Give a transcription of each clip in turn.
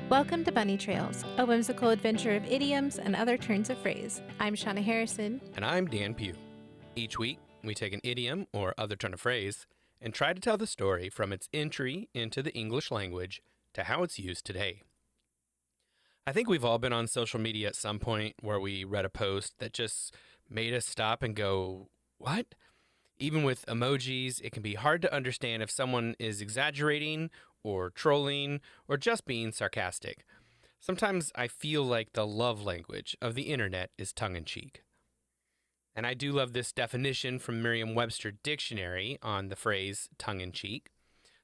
Welcome to Bunny Trails, a whimsical adventure of idioms and other turns of phrase. I'm Shauna Harrison. And I'm Dan Pugh. Each week, we take an idiom or other turn of phrase and try to tell the story from its entry into the English language to how it's used today. I think we've all been on social media at some point where we read a post that just made us stop and go, what? Even with emojis, it can be hard to understand if someone is exaggerating or trolling or just being sarcastic. Sometimes I feel like the love language of the internet is tongue-in-cheek. And I do love this definition from Merriam-Webster Dictionary on the phrase tongue-in-cheek.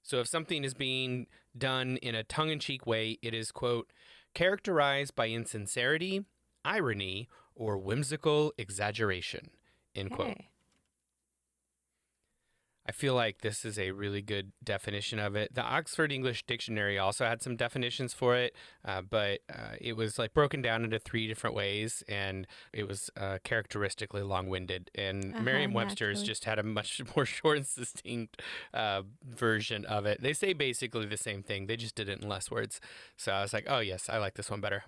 So if something is being done in a tongue-in-cheek way, it is, quote, characterized by insincerity, irony, or whimsical exaggeration, end quote. Okay. I feel like this is a really good definition of it. The Oxford English Dictionary also had some definitions for it, but it was like broken down into 3 different ways, and it was characteristically long-winded. And Merriam-Webster's just had a much more short and succinct version of it. They say basically the same thing. They just did it in less words. So I was like, oh, yes, I like this one better.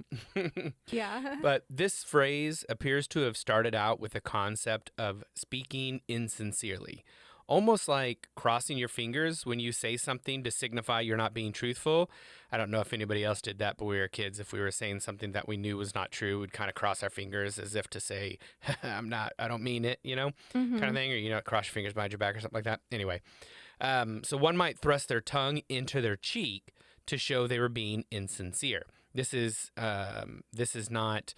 Yeah. But this phrase appears to have started out with the concept of speaking insincerely. Almost like crossing your fingers when you say something to signify you're not being truthful. I don't know if anybody else did that, but we were kids. If we were saying something that we knew was not true, we'd kind of cross our fingers as if to say, I don't mean it, kind of thing. Or, cross your fingers behind your back or something like that. Anyway, so one might thrust their tongue into their cheek to show they were being insincere. This is not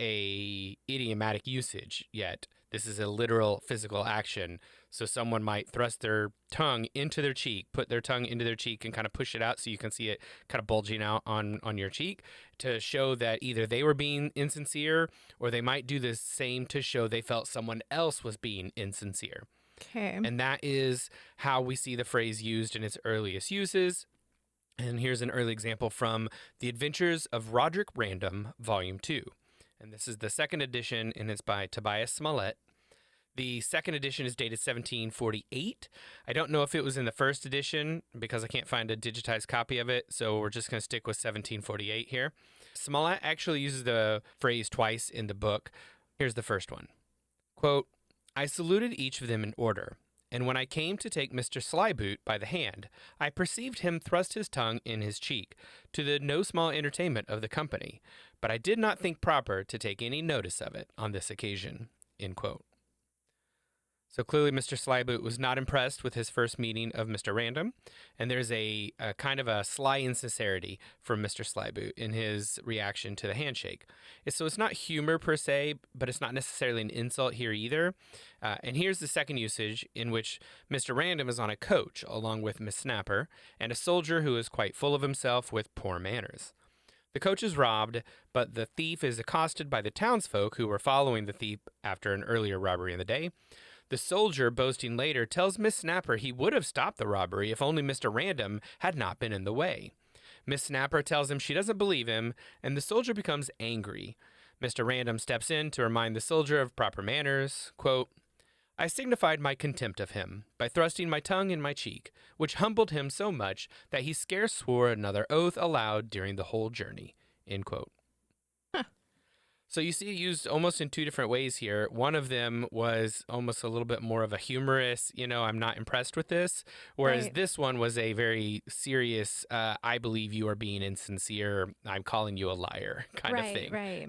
a idiomatic usage yet. This is a literal physical action. So someone might thrust their tongue into their cheek, put their tongue into their cheek and kind of push it out so you can see it kind of bulging out on your cheek to show that either they were being insincere or they might do the same to show they felt someone else was being insincere. Okay. And that is how we see the phrase used in its earliest uses. And here's an early example from The Adventures of Roderick Random, Volume 2. And this is the second edition, and it's by Tobias Smollett. The second edition is dated 1748. I don't know if it was in the first edition because I can't find a digitized copy of it, so we're just going to stick with 1748 here. Smollett actually uses the phrase twice in the book. Here's the first one. Quote, I saluted each of them in order, and when I came to take Mr. Slyboot by the hand, I perceived him thrust his tongue in his cheek, to the no small entertainment of the company, but I did not think proper to take any notice of it on this occasion, end quote. So clearly Mr. Slyboot was not impressed with his first meeting of Mr. Random, and there's a kind of a sly insincerity from Mr. Slyboot in his reaction to the handshake. So it's not humor per se, but it's not necessarily an insult here either. And here's the second usage in which Mr. Random is on a coach along with Miss Snapper and a soldier who is quite full of himself with poor manners. The coach is robbed, but the thief is accosted by the townsfolk who were following the thief after an earlier robbery in the day. The soldier, boasting later, tells Miss Snapper he would have stopped the robbery if only Mr. Random had not been in the way. Miss Snapper tells him she doesn't believe him, and the soldier becomes angry. Mr. Random steps in to remind the soldier of proper manners. Quote, I signified my contempt of him by thrusting my tongue in my cheek, which humbled him so much that he scarce swore another oath aloud during the whole journey, end quote. So you see it used almost in 2 different ways here. One of them was almost a little bit more of a humorous, I'm not impressed with this. Whereas This one was a very serious, I believe you are being insincere, I'm calling you a liar kind of thing. Right.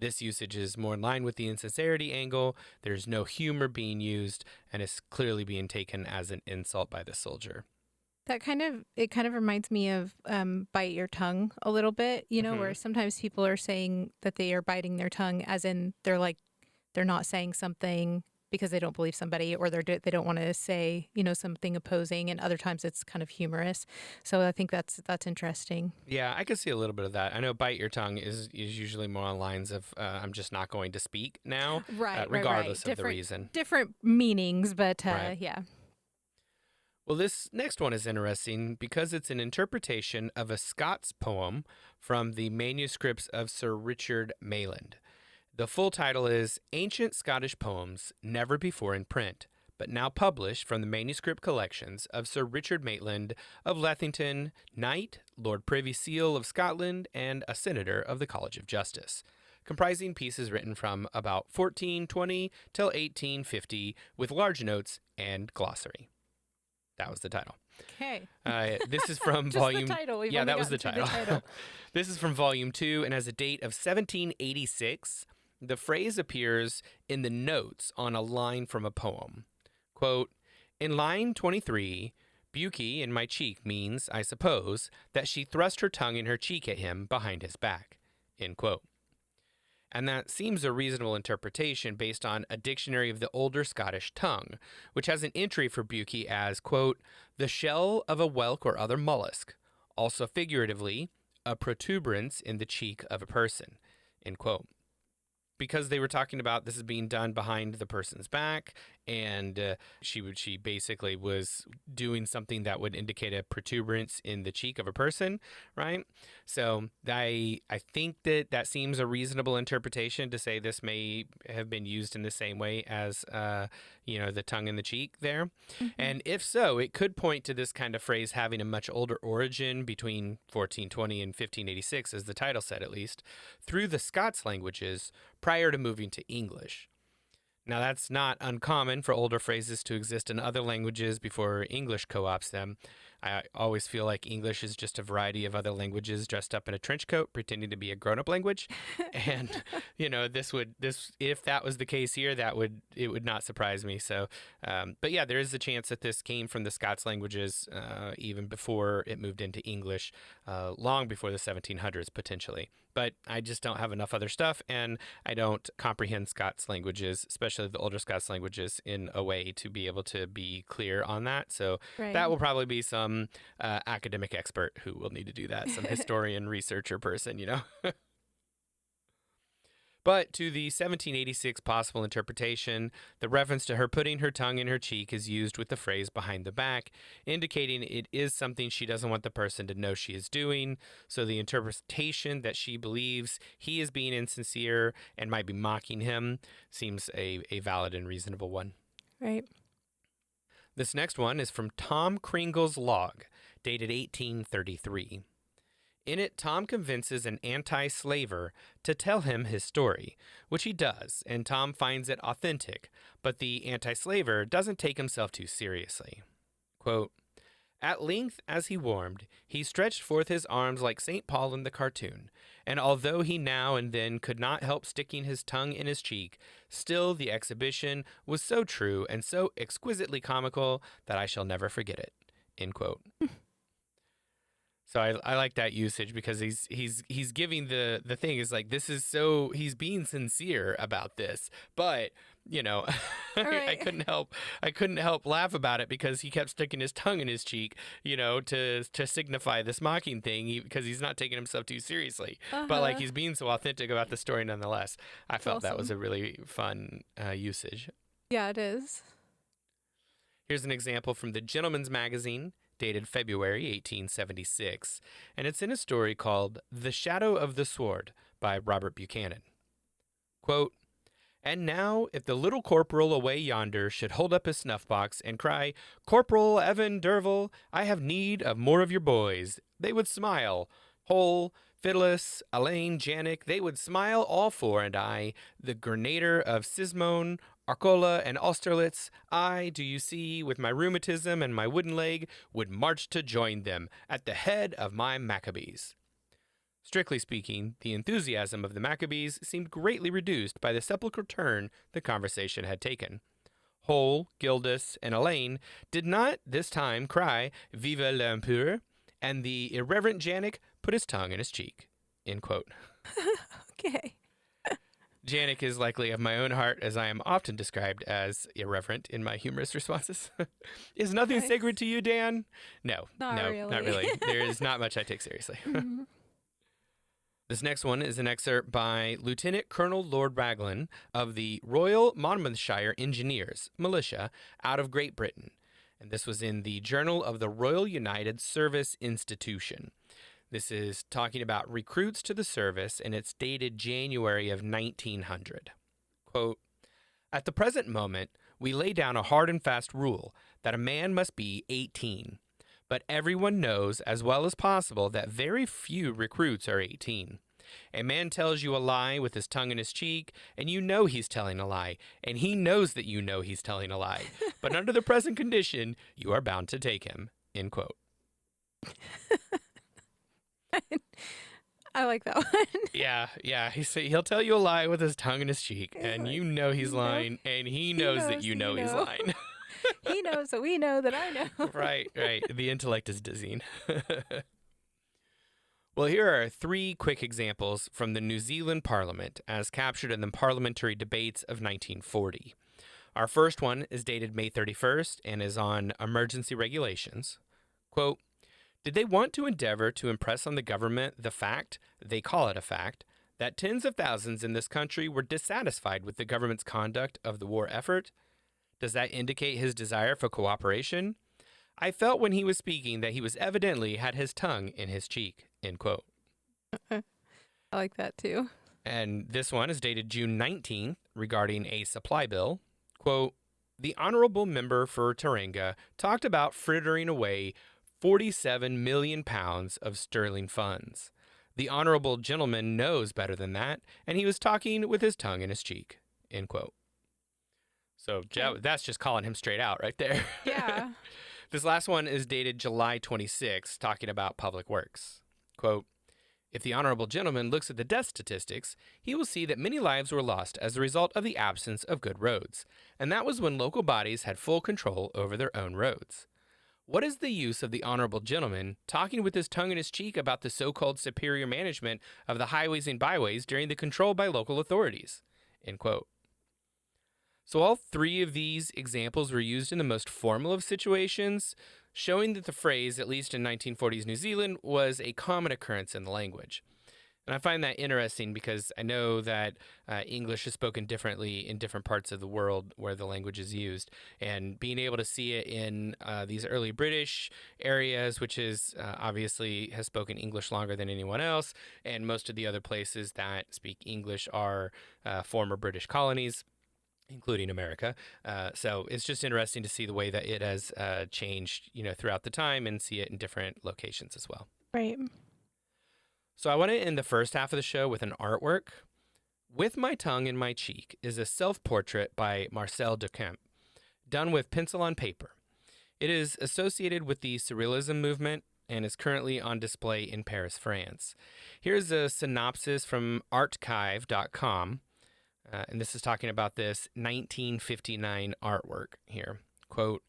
This usage is more in line with the insincerity angle. There's no humor being used, and it's clearly being taken as an insult by the soldier. It kind of reminds me of bite your tongue a little bit, where sometimes people are saying that they are biting their tongue as in they're not saying something because they don't believe somebody or they don't want to say, something opposing, and other times it's kind of humorous. So I think that's interesting. Yeah, I could see a little bit of that. I know bite your tongue is usually more on lines of I'm just not going to speak now, regardless of the reason. Different meanings, but yeah. Well, this next one is interesting because it's an interpretation of a Scots poem from the manuscripts of Sir Richard Mayland. The full title is Ancient Scottish Poems Never Before in Print but now published from the manuscript collections of Sir Richard Maitland of Lethington, Knight, Lord Privy Seal of Scotland, and a Senator of the College of Justice, comprising pieces written from about 1420 till 1850 with large notes and glossary. That was the title. Okay. This is from Just volume. the title. We've Yeah, only that was the gotten through title. This is from volume 2 and has a date of 1786. The phrase appears in the notes on a line from a poem. Quote, "In line 23, Buki in my cheek means, I suppose, that she thrust her tongue in her cheek at him behind his back." End quote. And that seems a reasonable interpretation based on a dictionary of the older Scottish tongue, which has an entry for Buki as, quote, "the shell of a whelk or other mollusk, also figuratively, a protuberance in the cheek of a person," end quote. Because they were talking about this is being done behind the person's back, and she basically was doing something that would indicate a protuberance in the cheek of a person, right? So I think that seems a reasonable interpretation to say this may have been used in the same way as the tongue in the cheek there. Mm-hmm. And if so, it could point to this kind of phrase having a much older origin between 1420 and 1586, as the title said at least, through the Scots languages prior to moving to English. Now, that's not uncommon for older phrases to exist in other languages before English co-opts them. I always feel like English is just a variety of other languages dressed up in a trench coat, pretending to be a grown-up language. And, if that was the case here, it would not surprise me. So, but yeah, there is a chance that this came from the Scots languages even before it moved into English, long before the 1700s, potentially. But I just don't have enough other stuff, and I don't comprehend Scots languages, especially the older Scots languages, in a way to be able to be clear on that. So that will probably be some academic expert who will need to do that, some historian, researcher person, But to the 1786 possible interpretation, the reference to her putting her tongue in her cheek is used with the phrase behind the back, indicating it is something she doesn't want the person to know she is doing. So the interpretation that she believes he is being insincere and might be mocking him seems a valid and reasonable one. Right. This next one is from Tom Kringle's log, dated 1833. In it, Tom convinces an anti-slaver to tell him his story, which he does, and Tom finds it authentic, but the anti-slaver doesn't take himself too seriously. Quote, "At length, as he warmed, he stretched forth his arms like St. Paul in the cartoon, and although he now and then could not help sticking his tongue in his cheek, still the exhibition was so true and so exquisitely comical that I shall never forget it." End quote. So I like that usage because he's giving the thing is like, this is so, he's being sincere about this, but right. I couldn't help laugh about it because he kept sticking his tongue in his cheek, to signify this mocking thing because he's not taking himself too seriously, but like he's being so authentic about the story nonetheless. I felt awesome. That was a really fun usage. Yeah, it is. Here's an example from the Gentleman's Magazine, dated February 1876, and it's in a story called The Shadow of the Sword by Robert Buchanan. Quote, "And now, if the little corporal away yonder should hold up his snuff-box and cry, 'Corporal Evan Derville, I have need of more of your boys,' they would smile. Hole, Fidelis, Elaine, Janik, they would smile all four, and I, the Grenadier of Sismone, Arcola, and Austerlitz, I, do you see, with my rheumatism and my wooden leg, would march to join them at the head of my Maccabees." Strictly speaking, the enthusiasm of the Maccabees seemed greatly reduced by the sepulchral turn the conversation had taken. Hole, Gildas, and Elaine did not this time cry, "Vive l'Empereur," and the irreverent Janik put his tongue in his cheek. End quote. Okay. Janik is likely of my own heart, as I am often described as irreverent in my humorous responses. Is nothing sacred to you, Dan? No, not really. There is not much I take seriously. Mm-hmm. This next one is an excerpt by Lieutenant Colonel Lord Raglan of the Royal Monmouthshire Engineers, militia, out of Great Britain. And this was in the Journal of the Royal United Service Institution. This is talking about recruits to the service, and it's dated January of 1900. Quote, "At the present moment, We lay down a hard and fast rule that a man must be 18. But everyone knows as well as possible that very few recruits are 18. A man tells you a lie with his tongue in his cheek, and you know he's telling a lie, and he knows that you know he's telling a lie. But under the present condition, you are bound to take him. End quote. I like that one. Yeah. He'll tell you a lie with his tongue in his cheek, and you know he's lying, and he knows that you know he's lying. He knows that we know that I know. Right. The intellect is dizzying. Well, here are 3 quick examples from the New Zealand Parliament as captured in the parliamentary debates of 1940. Our first one is dated May 31st and is on emergency regulations. Quote, did they want to endeavor to impress on the government the fact, they call it a fact, that tens of thousands in this country were dissatisfied with the government's conduct of the war effort? Does that indicate his desire for cooperation? I felt when he was speaking that he was evidently had his tongue in his cheek, end quote. I like that too. And this one is dated June 19th regarding a supply bill. Quote, the honorable member for Tauranga talked about frittering away 47 million pounds of sterling funds. The honorable gentleman knows better than that, and he was talking with his tongue in his cheek, end quote. So that's just calling him straight out right there. Yeah. This last one is dated July 26, talking about public works. Quote, if the honorable gentleman looks at the death statistics, he will see that many lives were lost as a result of the absence of good roads, and that was when local bodies had full control over their own roads. What is the use of the honorable gentleman talking with his tongue in his cheek about the so-called superior management of the highways and byways during the control by local authorities? End quote. So all 3 of these examples were used in the most formal of situations, showing that the phrase, at least in 1940s New Zealand, was a common occurrence in the language. And I find that interesting because I know that English is spoken differently in different parts of the world where the language is used. And being able to see it in these early British areas, which is obviously has spoken English longer than anyone else, and most of the other places that speak English are former British colonies, including America. So it's just interesting to see the way that it has changed, throughout the time and see it in different locations as well. Right. So I want to end the first half of the show with an artwork. With My Tongue in My Cheek is a self-portrait by Marcel Duchamp, done with pencil on paper. It is associated with the Surrealism movement and is currently on display in Paris, France. Here's a synopsis from archive.com. And this is talking about this 1959 artwork here. Quote,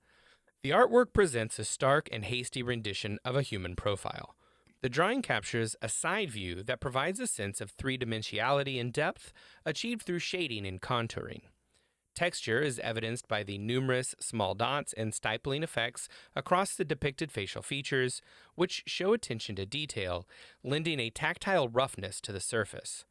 the artwork presents a stark and hasty rendition of a human profile. The drawing captures a side view that provides a sense of three-dimensionality and depth achieved through shading and contouring. Texture is evidenced by the numerous small dots and stippling effects across the depicted facial features, which show attention to detail, lending a tactile roughness to the surface.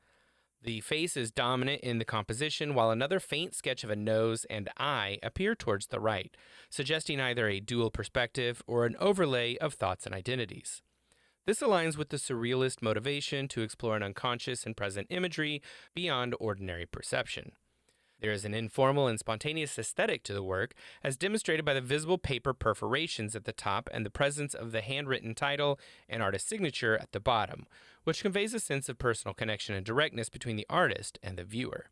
The face is dominant in the composition, while another faint sketch of a nose and eye appear towards the right, suggesting either a dual perspective or an overlay of thoughts and identities. This aligns with the surrealist motivation to explore an unconscious and present imagery beyond ordinary perception. There is an informal and spontaneous aesthetic to the work, as demonstrated by the visible paper perforations at the top and the presence of the handwritten title and artist signature at the bottom, which conveys a sense of personal connection and directness between the artist and the viewer.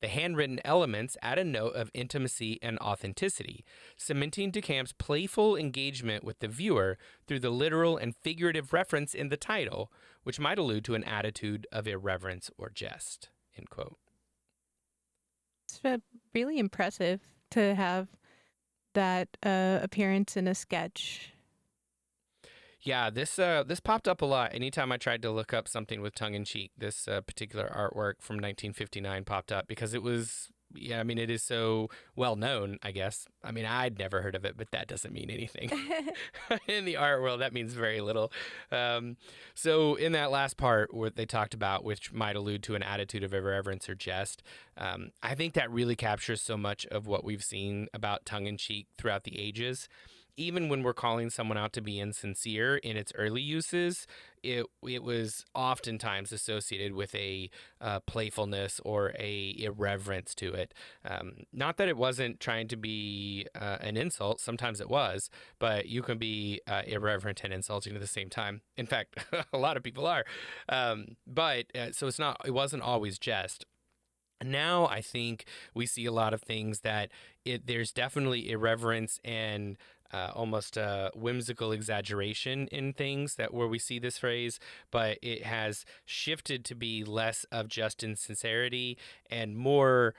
The handwritten elements add a note of intimacy and authenticity, cementing Duchamp's playful engagement with the viewer through the literal and figurative reference in the title, which might allude to an attitude of irreverence or jest. End quote. It's really impressive to have that appearance in a sketch. Yeah, this popped up a lot. Anytime I tried to look up something with tongue-in-cheek, this particular artwork from 1959 popped up because it was, it is so well known, I guess. I mean, I'd never heard of it, but that doesn't mean anything. In the art world, that means very little. So in that last part where they talked about, which might allude to an attitude of irreverence or jest, I think that really captures so much of what we've seen about tongue-in-cheek throughout the ages. even when we're calling someone out to be insincere in its early uses, it was oftentimes associated with a playfulness or a irreverence to it. Not that it wasn't trying to be an insult. Sometimes it was, but you can be irreverent and insulting at the same time. In fact, a lot of people are. So it's not. It wasn't always jest. Now I think we see a lot of things that there's definitely irreverence and almost a whimsical exaggeration in things that where we see this phrase, but it has shifted to be less of just insincerity and more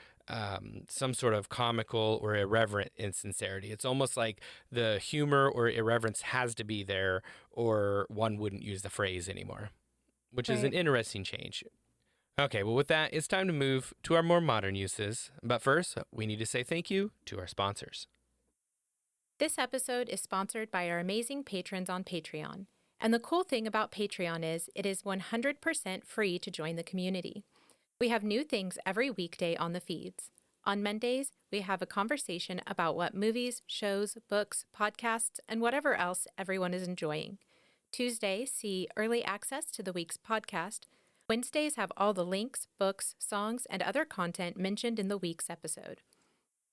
some sort of comical or irreverent insincerity. It's almost like the humor or irreverence has to be there, or one wouldn't use the phrase anymore, which is an Right. interesting change. Okay, well, with that, it's time to move to our more modern uses. But first, we need to say thank you to our sponsors. This episode is sponsored by our amazing patrons on Patreon. And the cool thing about Patreon is it is 100% free to join the community. We have new things every weekday on the feeds. On Mondays, we have a conversation about what movies, shows, books, podcasts, and whatever else everyone is enjoying. Tuesdays see early access to the week's podcast. Wednesdays have all the links, books, songs, and other content mentioned in the week's episode.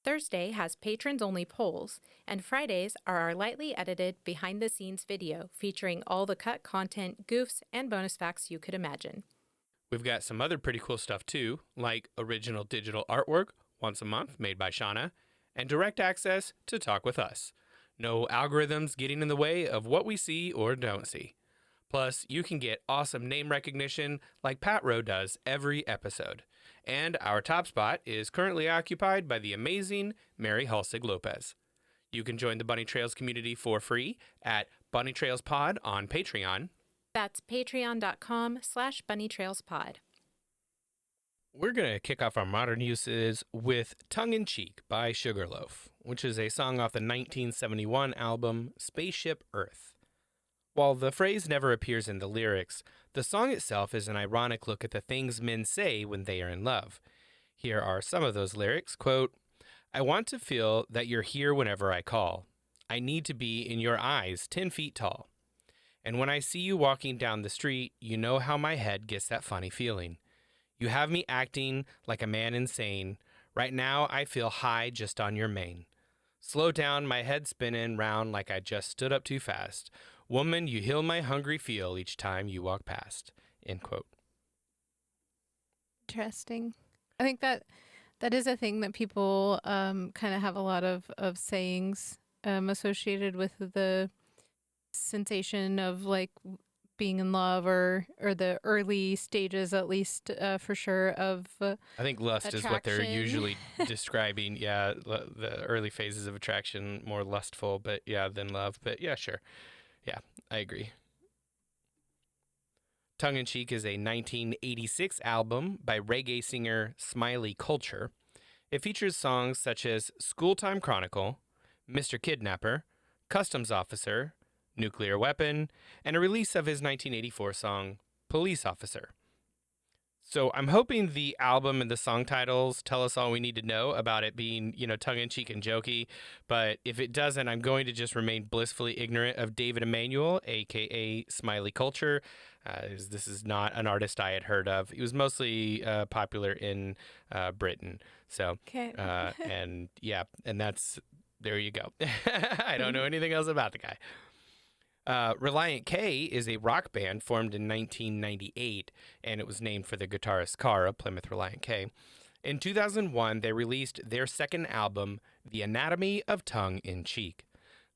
Thursday has patrons-only polls, and Fridays are our lightly edited behind-the-scenes video featuring all the cut content, goofs, and bonus facts you could imagine. We've got some other pretty cool stuff too, like original digital artwork once a month made by Shauna, and direct access to talk with us. No algorithms getting in the way of what we see or don't see. Plus, you can get awesome name recognition like Pat Rowe does every episode. And our top spot is currently occupied by the amazing Mary Halsig Lopez. You can join the Bunny Trails community for free at Bunny Trails Pod on Patreon. That's patreon.com/bunnytrailspod. We're going to kick off our modern uses with Tongue in Cheek by Sugarloaf, which is a song off the 1971 album Spaceship Earth. While the phrase never appears in the lyrics, the song itself is an ironic look at the things men say when they are in love. Here are some of those lyrics, quote, "I want to feel that you're here whenever I call. I need to be in your eyes 10 feet tall. And when I see you walking down the street, you know how my head gets that funny feeling. You have me acting like a man insane. Right now I feel high just on your mane. Slow down, my head spinning round like I just stood up too fast. Woman, you heal my hungry feel each time you walk past." End quote. Interesting. I think that is a thing that people kind of have a lot of sayings associated with the sensation of like being in love or the early stages, at least for sure, of I think lust is what they're attraction. usually describing. Yeah, the early phases of attraction, more lustful, but yeah, than love. But yeah, sure. Yeah, I agree. Tongue in Cheek is a 1986 album by reggae singer Smiley Culture. It features songs such as School Time Chronicle, Mr. Kidnapper, Customs Officer, Nuclear Weapon, and a release of his 1984 song, Police Officer. So I'm hoping the album and the song titles tell us all we need to know about it being, tongue-in-cheek and jokey. But if it doesn't, I'm going to just remain blissfully ignorant of David Emanuel, a.k.a. Smiley Culture. This is not an artist I had heard of. He was mostly popular in Britain. So, Okay. and that's, there you go. I don't know anything else about the guy. Reliant K is a rock band formed in 1998, and it was named for the guitarist Carr of Plymouth Reliant K. In 2001, they released their second album, The Anatomy of Tongue in Cheek.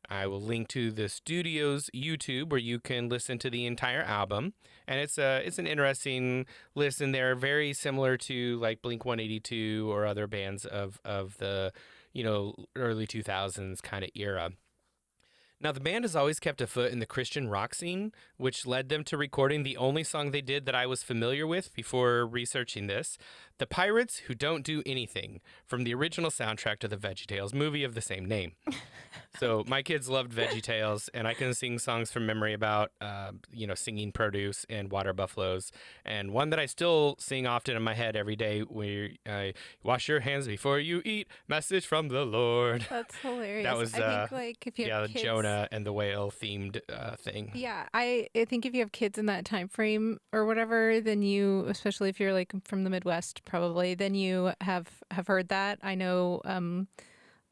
I will link to the studio's YouTube where you can listen to the entire album, and it's an interesting listen. They're very similar to like Blink-182 or other bands of the early 2000s kind of era. Now, the band has always kept a foot in the Christian rock scene, which led them to recording the only song they did that I was familiar with before researching this. The Pirates Who Don't Do Anything, from the original soundtrack to the VeggieTales movie of the same name. So my kids loved VeggieTales, and I can sing songs from memory about, singing produce and water buffaloes. And one that I still sing often in my head every day, where wash your hands before you eat, message from the Lord. That's hilarious. That was, I think like if you have the kids, Jonah and the whale themed thing. yeah, I think if you have kids in that time frame or whatever, then you, especially if you're like from the Midwest, probably, then you have heard that. I know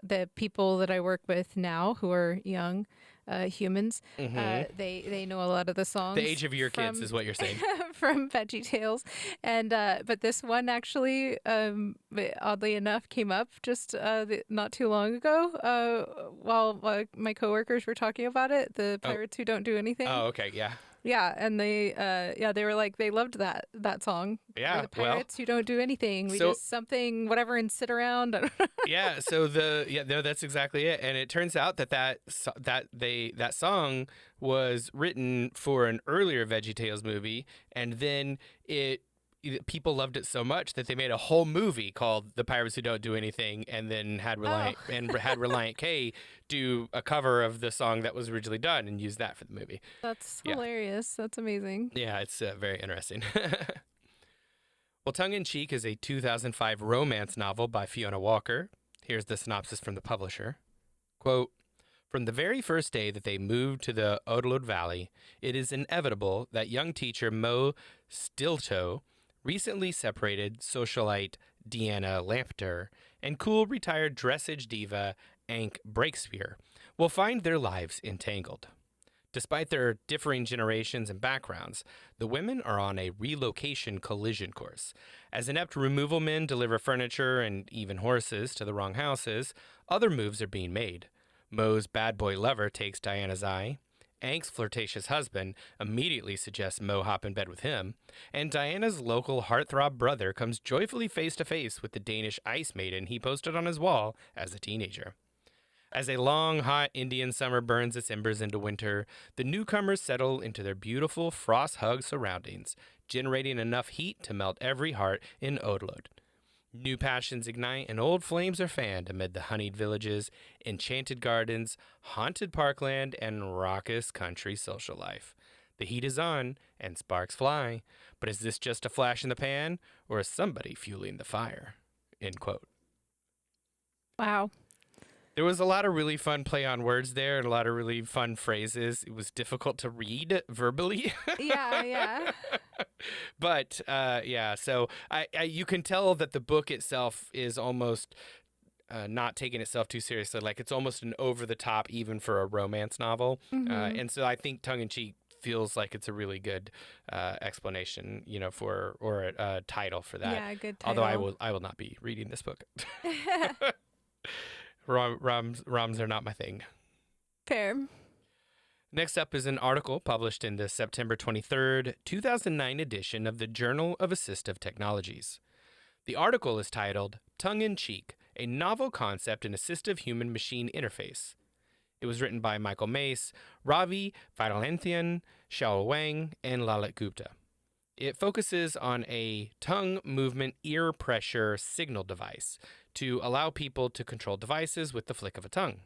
the people that I work with now who are young humans, they know a lot of the songs. The age of your kids is what you're saying. From VeggieTales, and but this one actually, oddly enough, came up just not too long ago while my coworkers were talking about it. The Pirates Who Don't Do Anything. Oh, okay, yeah. Yeah, and they were like, they loved that song. Yeah, We're the Pirates Who Don't Do Anything. We just something, whatever, and sit around. Yeah, so that's exactly it. And it turns out that song was written for an earlier VeggieTales movie, and then people loved it so much that they made a whole movie called The Pirates Who Don't Do Anything, and then had Reliant K do a cover of the song that was originally done and use that for the movie. That's hilarious. That's amazing. Yeah, it's very interesting. Well, Tongue in Cheek is a 2005 romance novel by Fiona Walker. Here's the synopsis from the publisher. Quote, "From the very first day that they moved to the Odolod Valley, it is inevitable that young teacher Mo Stilto, recently separated socialite Deanna Lampter, and cool retired dressage diva Ank Breakspear will find their lives entangled. Despite their differing generations and backgrounds, the women are on a relocation collision course. As inept removal men deliver furniture and even horses to the wrong houses, other moves are being made. Mo's bad boy lover takes Diana's eye. Ank's flirtatious husband immediately suggests Mo hop in bed with him, and Diana's local heartthrob brother comes joyfully face to face with the Danish ice maiden he posted on his wall as a teenager. As a long, hot Indian summer burns its embers into winter, the newcomers settle into their beautiful, frost-hugged surroundings, generating enough heat to melt every heart in Odolod. New passions ignite and old flames are fanned amid the honeyed villages, enchanted gardens, haunted parkland, and raucous country social life. The heat is on and sparks fly, but is this just a flash in the pan, or is somebody fueling the fire?" End quote. Wow. There was a lot of really fun play on words there and a lot of really fun phrases. It was difficult to read verbally. Yeah. But so you can tell that the book itself is almost not taking itself too seriously. Like it's almost an over the top even for a romance novel. And so I think Tongue in Cheek feels like it's a really good explanation, or a title for that. Yeah, good title. Although I will not be reading this book. Roms are not my thing. Fair. Next up is an article published in the September 23rd, 2009 edition of the Journal of Assistive Technologies. The article is titled Tongue in Cheek, a novel concept in assistive human-machine interface. It was written by Michael Mace, Ravi Vaidyanathan, Xiao Wang, and Lalit Gupta. It focuses on a tongue movement ear pressure signal device to allow people to control devices with the flick of a tongue.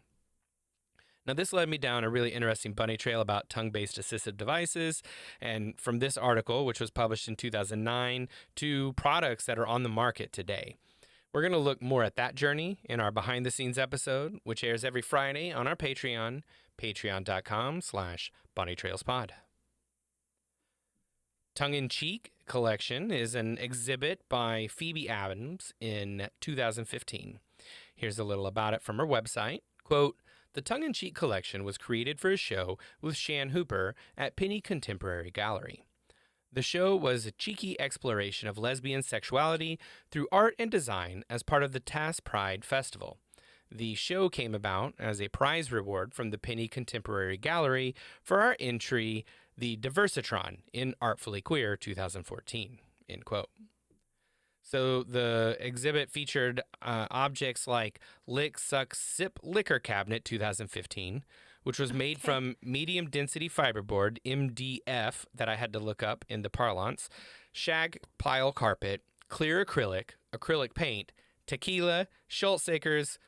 Now, this led me down a really interesting bunny trail about tongue-based assistive devices, and from this article, which was published in 2009, to products that are on the market today. We're going to look more at that journey in our behind-the-scenes episode, which airs every Friday on our Patreon, patreon.com/bunnytrailspod. Tongue in Cheek collection is an exhibit by Phoebe Adams in 2015. Here's a little about it from her website. Quote, "The Tongue in Cheek collection was created for a show with Shan Hooper at Penny Contemporary Gallery. The show was a cheeky exploration of lesbian sexuality through art and design as part of the TAS Pride Festival. The show came about as a prize reward from the Penny Contemporary Gallery for our entry, The Diversitron in Artfully Queer 2014, end quote. So the exhibit featured objects like Lick, Suck, Sip Liquor Cabinet 2015, which was made from medium density fiberboard, MDF, that I had to look up in the parlance, shag pile carpet, clear acrylic paint, tequila, salt shakers,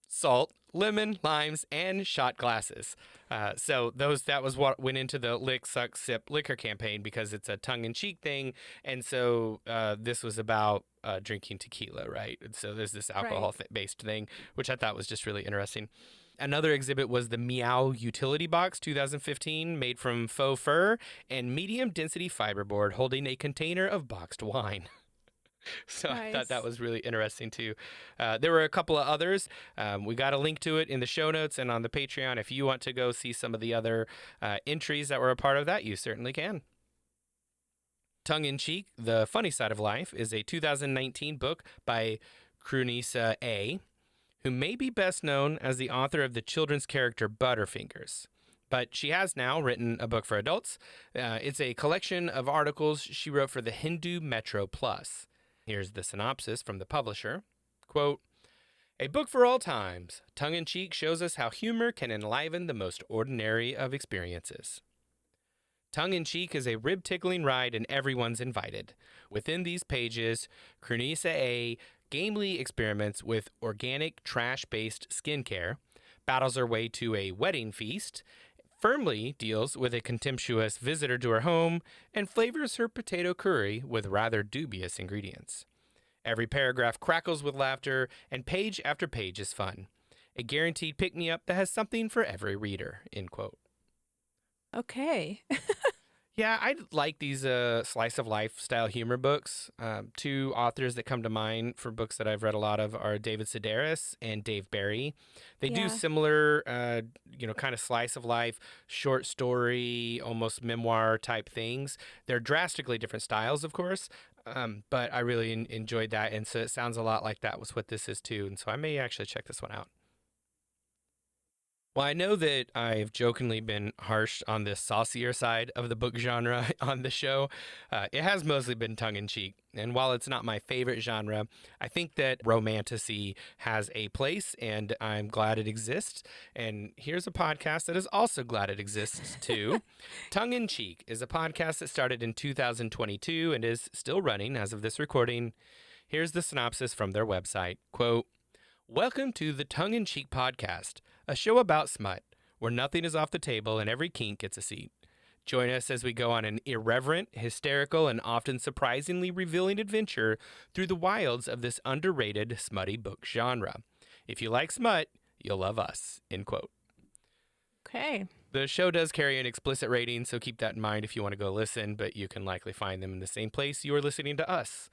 salt, lemon, limes, and shot glasses. So that was what went into the Lick, Suck, Sip liquor campaign because it's a tongue-in-cheek thing. And so this was about drinking tequila, right? And so there's this Right. alcohol-based thing, which I thought was just really interesting. Another exhibit was the Meow Utility Box 2015, made from faux fur and medium density fiberboard holding a container of boxed wine. So I thought that Nice. was really interesting too. There were a couple of others. We got a link to it in the show notes and on the Patreon. If you want to go see some of the other entries that were a part of that, you certainly can. Tongue in Cheek, The Funny Side of Life is a 2019 book by Crunisa A., who may be best known as the author of the children's character Butterfingers. But she has now written a book for adults. It's a collection of articles she wrote for the Hindu Metro Plus. Here's the synopsis from the publisher. Quote, "A book for all times. Tongue-in-cheek shows us how humor can enliven the most ordinary of experiences. Tongue-in-cheek is a rib-tickling ride and everyone's invited. Within these pages, Crunisa A. gamely experiments with organic, trash-based skincare, battles her way to a wedding feast, firmly deals with a contemptuous visitor to her home, and flavors her potato curry with rather dubious ingredients. Every paragraph crackles with laughter, and page after page is fun. A guaranteed pick-me-up that has something for every reader." End quote. Okay. Yeah, I like these slice of life style humor books. Two authors that come to mind for books that I've read a lot of are David Sedaris and Dave Barry. They do Yeah. similar, kind of slice of life, short story, almost memoir type things. They're drastically different styles, of course, but I really enjoyed that. And so it sounds a lot like that was what this is too. And so I may actually check this one out. Well, I know that I've jokingly been harsh on the saucier side of the book genre on the show. It has mostly been tongue in cheek. And while it's not my favorite genre, I think that romantasy has a place and I'm glad it exists. And here's a podcast that is also glad it exists too. Tongue in Cheek is a podcast that started in 2022 and is still running as of this recording. Here's the synopsis from their website. Quote, "Welcome to the Tongue in Cheek podcast, a show about smut, where nothing is off the table and every kink gets a seat. Join us as we go on an irreverent, hysterical, and often surprisingly revealing adventure through the wilds of this underrated, smutty book genre. If you like smut, you'll love us." End quote. Okay. The show does carry an explicit rating, so keep that in mind if you want to go listen, but you can likely find them in the same place you are listening to us.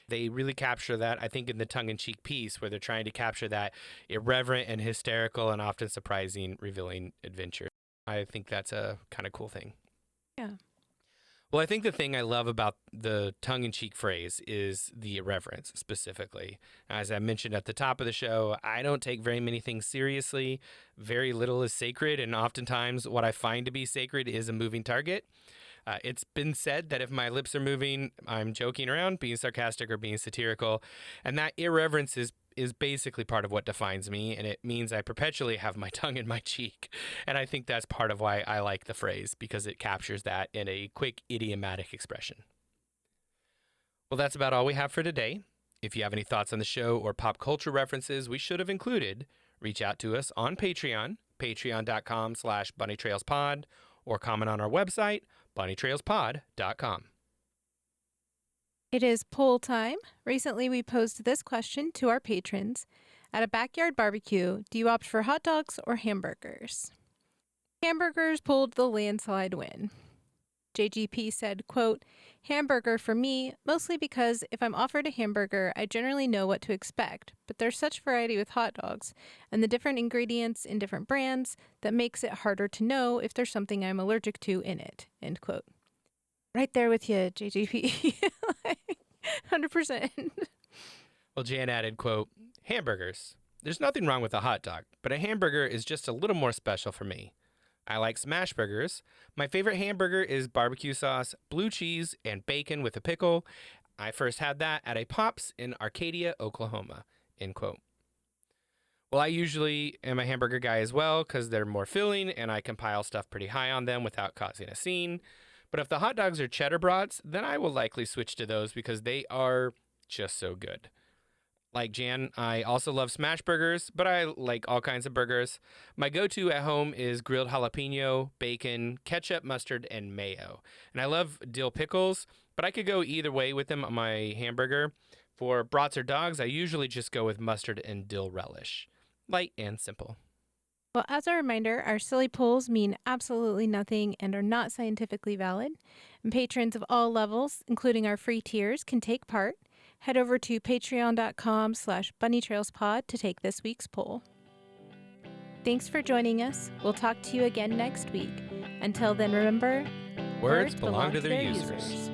They really capture that, I think, in the tongue-in-cheek piece where they're trying to capture that irreverent and hysterical and often surprising, revealing adventure. I think that's a kind of cool thing. Yeah. Well, I think the thing I love about the tongue-in-cheek phrase is the irreverence specifically. As I mentioned at the top of the show, I don't take very many things seriously. Very little is sacred, and oftentimes what I find to be sacred is a moving target. It's been said that if my lips are moving, I'm joking around, being sarcastic, or being satirical. And that irreverence is basically part of what defines me. And it means I perpetually have my tongue in my cheek. And I think that's part of why I like the phrase, because it captures that in a quick, idiomatic expression. Well, that's about all we have for today. If you have any thoughts on the show or pop culture references we should have included, reach out to us on Patreon, patreon.com/bunnytrailspod, or comment on our website, bunnytrailspod.com. It is poll time. Recently, we posed this question to our patrons. At a backyard barbecue, do you opt for hot dogs or hamburgers? Hamburgers pulled the landslide win. JGP said, quote, "Hamburger for me, mostly because if I'm offered a hamburger, I generally know what to expect, but there's such variety with hot dogs and the different ingredients in different brands that makes it harder to know if there's something I'm allergic to in it." End quote. Right there with you, JGP. 100%. Well, Jan added, quote, "Hamburgers. There's nothing wrong with a hot dog, but a hamburger is just a little more special for me. I like smash burgers. My favorite hamburger is barbecue sauce, blue cheese, and bacon with a pickle. I first had that at a Pops in Arcadia, Oklahoma." End quote. Well, I usually am a hamburger guy as well because they're more filling and I can pile stuff pretty high on them without causing a scene. But if the hot dogs are cheddar brats, then I will likely switch to those because they are just so good. Like Jan, I also love smash burgers, but I like all kinds of burgers. My go to at home is grilled jalapeno, bacon, ketchup, mustard, and mayo. And I love dill pickles, but I could go either way with them on my hamburger. For brats or dogs, I usually just go with mustard and dill relish. Light and simple. Well, as a reminder, our silly polls mean absolutely nothing and are not scientifically valid. And patrons of all levels, including our free tiers, can take part. Head over to patreon.com/bunnytrailspod to take this week's poll. Thanks for joining us. We'll talk to you again next week. Until then, remember, Words belong to their users.